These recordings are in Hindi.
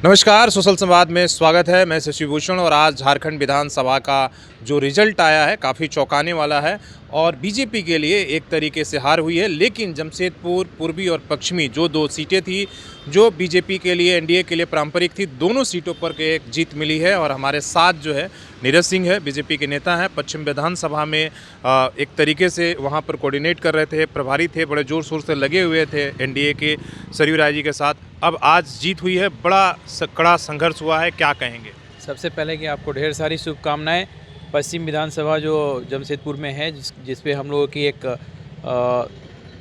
नमस्कार, सोशल संवाद में स्वागत है। मैं शशि भूषण और आज झारखंड विधानसभा का जो रिजल्ट आया है काफ़ी चौंकाने वाला है और बीजेपी के लिए एक तरीके से हार हुई है। लेकिन जमशेदपुर पूर्वी और पश्चिमी जो दो सीटें थी जो बीजेपी के लिए एनडीए के लिए पारंपरिक थी, दोनों सीटों पर एक जीत मिली है। और हमारे साथ जो है नीरज सिंह है, बीजेपी के नेता हैं, पश्चिम विधानसभा में एक तरीके से वहाँ पर कोऑर्डिनेट कर रहे थे, प्रभारी थे, बड़े ज़ोर शोर से लगे हुए थे एनडीए के सरयू राय जी के साथ। अब आज जीत हुई है, बड़ा कड़ा संघर्ष हुआ है, क्या कहेंगे? सबसे पहले कि आपको ढेर सारी शुभकामनाएं। पश्चिम विधानसभा जो जमशेदपुर में है जिस पे हम लोगों की एक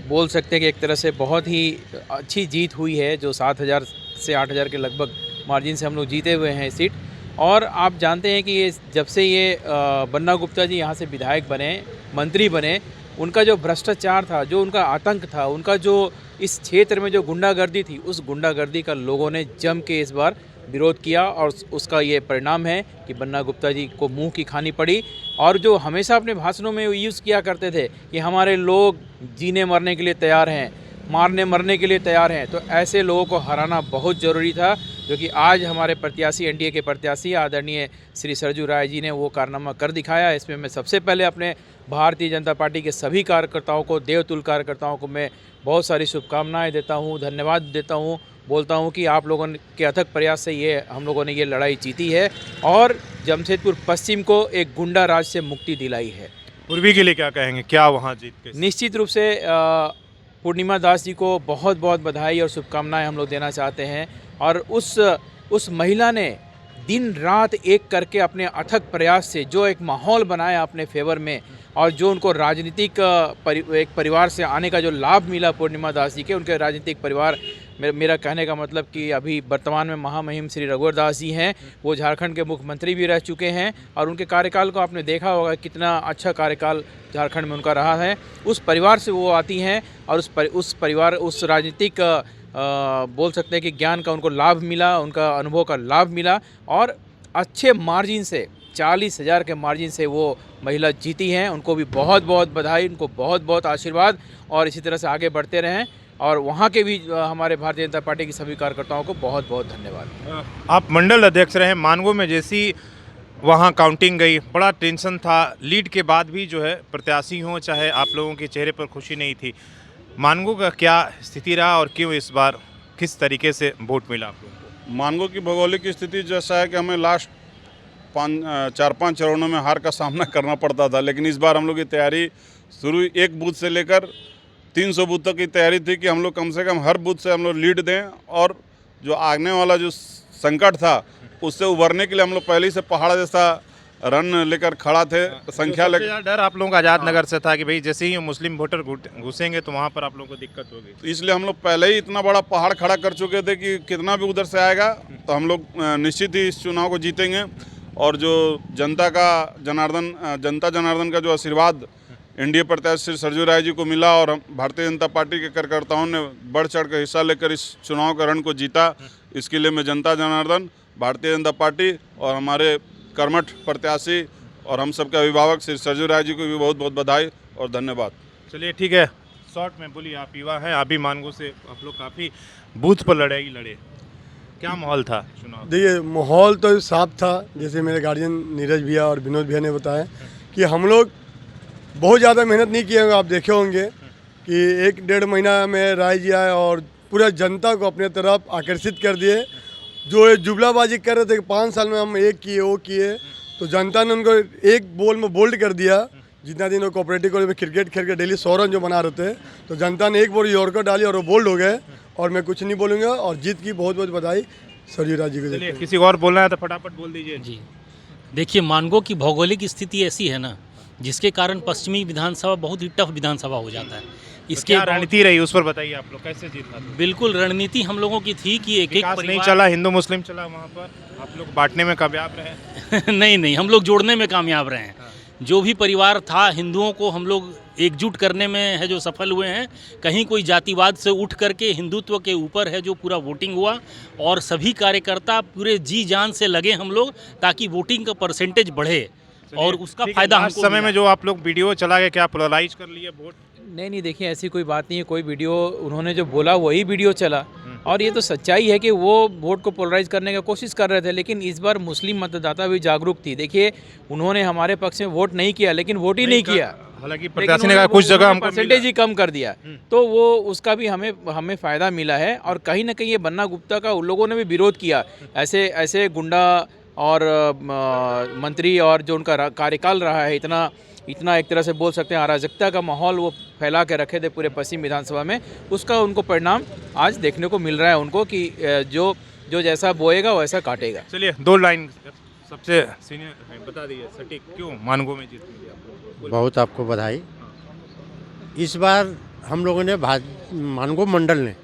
बोल सकते हैं कि एक तरह से बहुत ही अच्छी जीत हुई है, जो 7,000 से 8,000 के लगभग मार्जिन से हम लोग जीते हुए हैं सीट। और आप जानते हैं कि ये जब से ये बन्ना गुप्ता जी यहाँ से विधायक बने, मंत्री बने, उनका जो भ्रष्टाचार था, जो उनका आतंक था, उनका जो इस क्षेत्र में जो गुंडागर्दी थी, उस गुंडागर्दी का लोगों ने जम के इस बार विरोध किया और उसका ये परिणाम है कि बन्ना गुप्ता जी को मुंह की खानी पड़ी। और जो हमेशा अपने भाषणों में यूज़ किया करते थे कि हमारे लोग जीने मरने के लिए तैयार हैं, मारने मरने के लिए तैयार हैं, तो ऐसे लोगों को हराना बहुत ज़रूरी था, जो कि आज हमारे प्रत्याशी एनडीए के प्रत्याशी आदरणीय श्री सरयू राय जी ने वो कारनामा कर दिखाया। इसमें मैं सबसे पहले अपने भारतीय जनता पार्टी के सभी कार्यकर्ताओं को, देवतुल्य कार्यकर्ताओं को मैं बहुत सारी शुभकामनाएं देता हूं, धन्यवाद देता हूं, बोलता हूं कि आप लोगों के अथक प्रयास से ये हम लोगों ने ये लड़ाई जीती है और जमशेदपुर पश्चिम को एक गुंडा राज से मुक्ति दिलाई है। पूर्वी के लिए क्या कहेंगे, क्या वहाँ जीत के? निश्चित रूप से पूर्णिमा दास जी को बहुत बहुत बधाई और शुभकामनाएं हम लोग देना चाहते हैं। और उस महिला ने दिन रात एक करके अपने अथक प्रयास से जो एक माहौल बनाया अपने फेवर में, और जो उनको राजनीतिक एक परिवार से आने का जो लाभ मिला पूर्णिमा दास जी के, उनके राजनीतिक परिवार, मेरा कहने का मतलब कि अभी वर्तमान में महामहिम श्री रघुवर दास जी हैं, वो झारखंड के मुख्यमंत्री भी रह चुके हैं और उनके कार्यकाल को आपने देखा होगा कितना अच्छा कार्यकाल झारखंड में उनका रहा है। उस परिवार से वो आती हैं और उस परिवार, उस राजनीतिक बोल सकते हैं कि ज्ञान का उनको लाभ मिला, उनका अनुभव का लाभ मिला और अच्छे मार्जिन से 40,000 के मार्जिन से वो महिला जीती हैं। उनको भी बहुत बहुत बधाई, उनको बहुत बहुत आशीर्वाद और इसी तरह से आगे बढ़ते रहें। और वहाँ के भी हमारे भारतीय जनता पार्टी के सभी कार्यकर्ताओं को बहुत बहुत धन्यवाद। आप मंडल अध्यक्ष रहे, मानगो में जैसी वहाँ काउंटिंग गई, बड़ा टेंशन था, लीड के बाद भी जो है प्रत्याशी हों चाहे आप लोगों के चेहरे पर खुशी नहीं थी। मानगो का क्या स्थिति रहा और क्यों इस बार किस तरीके से वोट मिला आप लोगों को? मानगो की भौगोलिक स्थिति जैसा है कि हमें लास्ट 4-5 चरणों में हार का सामना करना पड़ता था, लेकिन इस बार हम लोग की तैयारी शुरू एक बूथ से लेकर 300 बूथ तक की तैयारी थी कि हम लोग कम से कम हर बूथ से हम लोग लीड दें और जो आने वाला जो संकट था उससे उभरने के लिए हम लोग पहले ही से पहाड़ जैसा रन लेकर खड़ा थे। संख्या लेकर डर आप लोगों का आज़ाद नगर से था कि भाई जैसे ही मुस्लिम वोटर घुसेंगे तो वहाँ पर आप लोगों को दिक्कत होगी, तो इसलिए हम लोग पहले ही इतना बड़ा पहाड़ खड़ा कर चुके थे कि कितना भी उधर से आएगा तो हम लोग निश्चित ही इस चुनाव को जीतेंगे। और जो जनता जनार्दन का जो आशीर्वाद एनडीए प्रत्याशी श्री सरयू राय जी को मिला और भारतीय जनता पार्टी के कार्यकर्ताओं ने बढ़ चढ़ कर हिस्सा लेकर इस चुनाव का रण को जीता, इसके लिए मैं जनता जनार्दन, भारतीय जनता पार्टी और हमारे कर्मठ प्रत्याशी और हम सबके अभिभावक श्री सरयू राय जी को भी बहुत बहुत बधाई और धन्यवाद। चलिए ठीक है, शॉर्ट में बोलिए, आप युवा हैं, आप भी मानगो से आप लोग काफ़ी बूथ पर लड़े, क्या माहौल था चुनाव? देखिए, माहौल तो साफ था, जैसे मेरे गार्जियन नीरज भैया और विनोद भैया ने बताया कि हम लोग बहुत ज़्यादा मेहनत नहीं किए होंगे। आप देखे होंगे कि 1-1.5 महीना में राय जी आए और पूरा जनता को अपने तरफ आकर्षित कर दिए। जो ये जुमलाबाजी कर रहे थे कि 5 साल में हम एक किए वो किए, तो जनता ने उनको एक बॉल में बोल्ड कर दिया। जितना दिन वो कोऑपरेटिव कॉलेज में क्रिकेट खेल के डेली 100 रन जो बना रहे थे, तो जनता ने एक बॉल यॉर्कर डाली और वो बोल्ड हो गए। और मैं कुछ नहीं बोलूँगा और जीत की बहुत बहुत बधाई सरयू राय जी को। किसी और बोलना है तो फटाफट बोल दीजिए। जी, देखिए, मानगो की भौगोलिक स्थिति ऐसी है ना, जिसके कारण पश्चिमी विधानसभा बहुत ही टफ विधानसभा हो जाता है। इसके रणनीति रही उस पर बताइए, आप लोग कैसे जीत पाते? बिल्कुल रणनीति हम लोगों की थी कि एक परिवार नहीं चला, हिंदू मुस्लिम चला, वहाँ पर आप लोग बांटने में कामयाब रहे। नहीं, हम लोग जोड़ने में कामयाब रहे हैं। जो भी परिवार था, हिंदुओं को हम लोग एकजुट करने में है जो सफल हुए हैं। कहीं कोई जातिवाद से उठ करके हिंदुत्व के ऊपर है जो पूरा वोटिंग हुआ और सभी कार्यकर्ता पूरे जी जान से लगे हम लोग, ताकि वोटिंग का परसेंटेज बढ़े और उसका फायदा हमको समय में जो आप लोग वीडियो चला गया, क्या पोलराइज कर लिए वोट? नहीं, देखिए, ऐसी कोई बात नहीं है। कोई वीडियो उन्होंने जो बोला वही वीडियो चला। और ये तो सच्चाई है कि वो वोट को पोलराइज करने की कोशिश कर रहे थे, लेकिन इस बार मुस्लिम मतदाता भी जागरूक थी। देखिए, उन्होंने हमारे पक्ष में वोट नहीं किया, लेकिन वोट ही नहीं किया। हालांकि प्रत्याशी ने कहा कुछ जगह हमको परसेंटेज ही कम कर दिया, तो वो उसका भी हमें फ़ायदा मिला है। और कहीं ना कहीं ये बन्ना गुप्ता का उन लोगों ने भी विरोध किया। ऐसे गुंडा और मंत्री और जो उनका कार्यकाल रहा है, इतना एक तरह से बोल सकते हैं अराजकता का माहौल वो फैला के रखे थे पूरे पश्चिम विधानसभा में, उसका उनको परिणाम आज देखने को मिल रहा है उनको कि जो जैसा बोएगा वैसा काटेगा। चलिए 2 लाइन सबसे सीनियर बता दीजिए सटीक क्यों मानगो में जीत मिली आपको? बहुत आपको बधाई। इस बार हम लोगों ने मानगो मंडल ने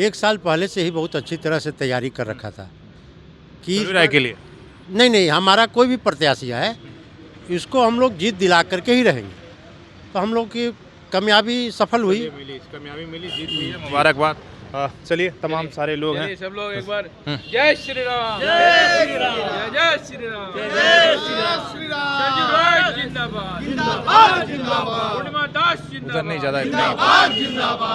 1 साल पहले से ही बहुत अच्छी तरह से तैयारी कर रखा था कि राय के लिए नहीं, हमारा कोई भी प्रत्याशी है, इसको हम लोग जीत दिला करके ही रहेंगे। तो हम लोग की कामयाबी सफल हुई। कामयाबी मिली, जीत हुई है, मुबारकबाद। चलिए तमाम सारे लोग हैं, सब लोग एक बार जय श्री राम, जय श्री राम, जय श्री राम, जय श्री राम, जिंदाबाद, जिंदाबाद, जिंदाबाद, पूर्णिमा दास जिंदाबाद, उधर नहीं ज़्यादा इतना